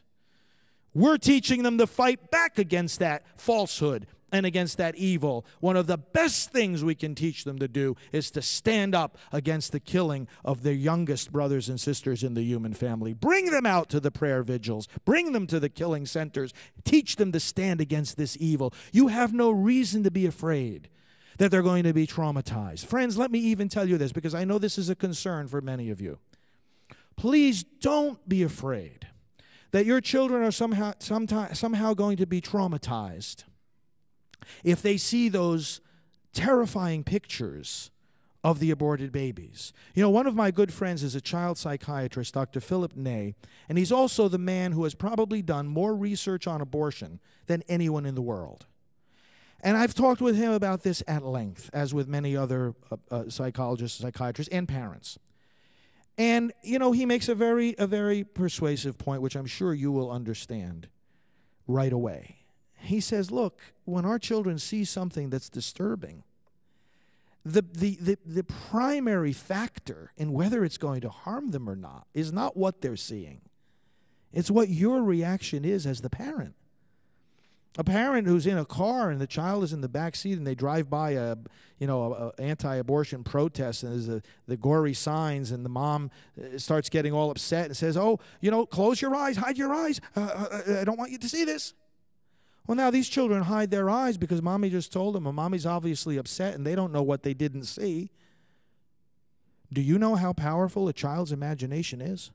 We're teaching them to fight back against that falsehood and against that evil. One of the best things we can teach them to do is to stand up against the killing of their youngest brothers and sisters in the human family. Bring them out to the prayer vigils. Bring them to the killing centers. Teach them to stand against this evil. You have no reason to be afraid that they're going to be traumatized. Friends, let me even tell you this, because I know this is a concern for many of you. Please don't be afraid that your children are somehow going to be traumatized if they see those terrifying pictures of the aborted babies. You know, one of my good friends is a child psychiatrist, Dr. Philip Ney, and he's also the man who has probably done more research on abortion than anyone in the world. And I've talked with him about this at length, as with many other psychologists, psychiatrists, and parents. And, you know, he makes a very persuasive point, which I'm sure you will understand right away. He says, look, when our children see something that's disturbing, the primary factor in whether it's going to harm them or not is not what they're seeing. It's what your reaction is as the parent. A parent who's in a car and the child is in the back seat and they drive by a anti-abortion protest and there's the gory signs and the mom starts getting all upset and says, oh, close your eyes, hide your eyes. I don't want you to see this. Well, now these children hide their eyes because mommy just told them, and mommy's obviously upset and they don't know what they didn't see. Do you know how powerful a child's imagination is?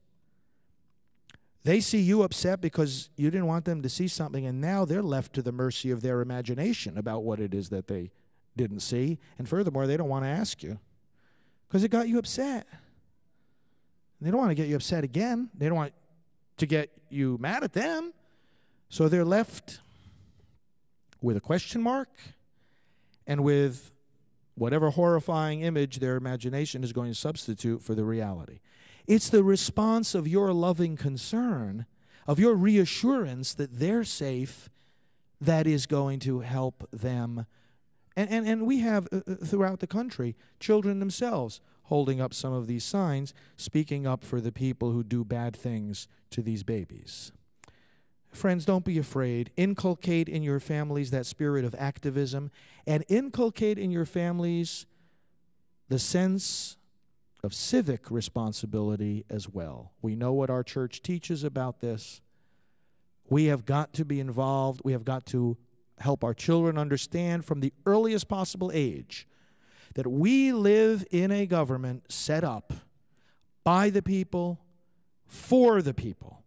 They see you upset because you didn't want them to see something, and now they're left to the mercy of their imagination about what it is that they didn't see. And furthermore, they don't want to ask you because it got you upset. They don't want to get you upset again. They don't want to get you mad at them. So they're left with a question mark and with whatever horrifying image their imagination is going to substitute for the reality. It's the response of your loving concern, of your reassurance that they're safe, that is going to help them. And we have, throughout the country, children themselves holding up some of these signs, speaking up for the people who do bad things to these babies. Friends, don't be afraid. Inculcate in your families that spirit of activism, and inculcate in your families the sense of civic responsibility as well. We know what our church teaches about this. We have got to be involved. We have got to help our children understand from the earliest possible age that we live in a government set up by the people, for the people.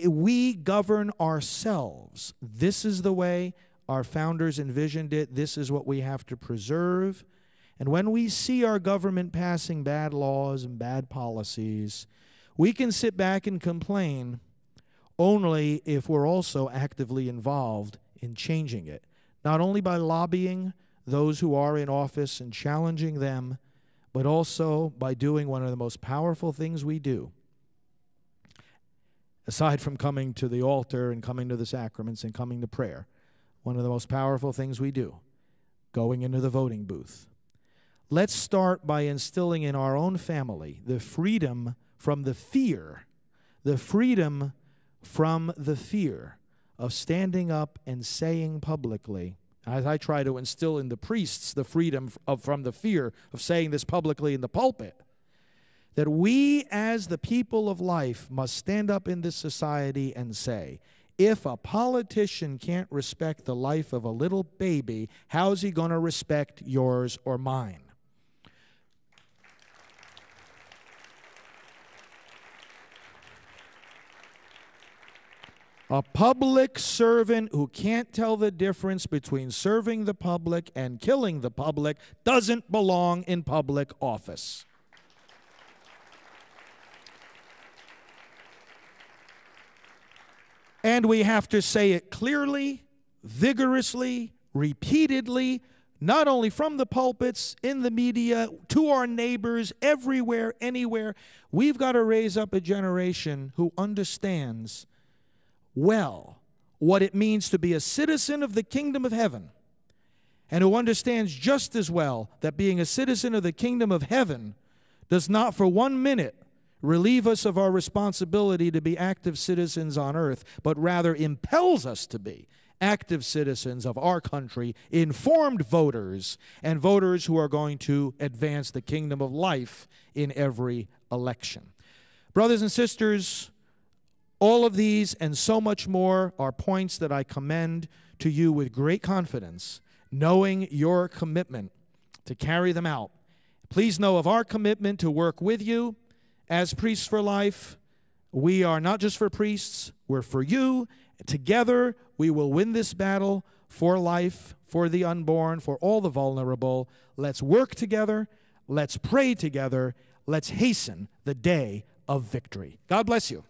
We govern ourselves. This is the way our founders envisioned it. This is what we have to preserve. And when we see our government passing bad laws and bad policies, we can sit back and complain only if we're also actively involved in changing it, not only by lobbying those who are in office and challenging them, but also by doing one of the most powerful things we do. Aside from coming to the altar and coming to the sacraments and coming to prayer, one of the most powerful things we do, going into the voting booth. let's start by instilling in our own family the freedom from the fear, of standing up and saying publicly, as I try to instill in the priests the freedom from the fear of saying this publicly in the pulpit, that we as the people of life must stand up in this society and say, if a politician can't respect the life of a little baby, how's he going to respect yours or mine? A public servant who can't tell the difference between serving the public and killing the public doesn't belong in public office. And we have to say it clearly, vigorously, repeatedly, not only from the pulpits, in the media, to our neighbors, everywhere, anywhere. We've got to raise up a generation who understands well what it means to be a citizen of the kingdom of heaven, and who understands just as well that being a citizen of the kingdom of heaven does not for 1 minute relieve us of our responsibility to be active citizens on earth, but rather impels us to be active citizens of our country, informed voters, and voters who are going to advance the kingdom of life in every election. Brothers and sisters, all of these and so much more are points that I commend to you with great confidence, knowing your commitment to carry them out. Please know of our commitment to work with you as Priests for Life. We are not just for priests, we're for you. Together, we will win this battle for life, for the unborn, for all the vulnerable. Let's work together. Let's pray together. Let's hasten the day of victory. God bless you.